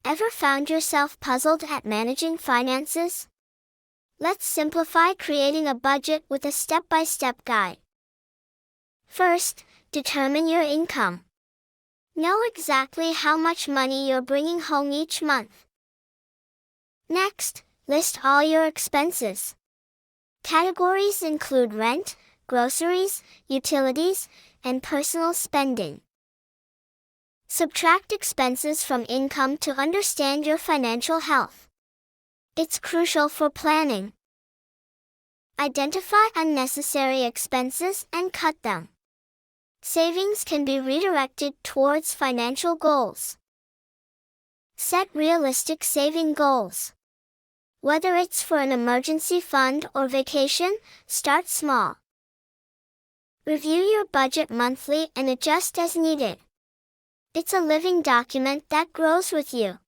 Ever found yourself puzzled at managing finances? Let's simplify creating a budget with a step-by-step guide. First, determine your income. Know exactly how much money you're bringing home each month. Next, list all your expenses. Categories include rent, groceries, utilities, and personal spending. Subtract expenses from income to understand your financial health. It's crucial for planning. Identify unnecessary expenses and cut them. Savings can be redirected towards financial goals. Set realistic saving goals. Whether it's for an emergency fund or vacation, start small. Review your budget monthly and adjust as needed. It's a living document that grows with you.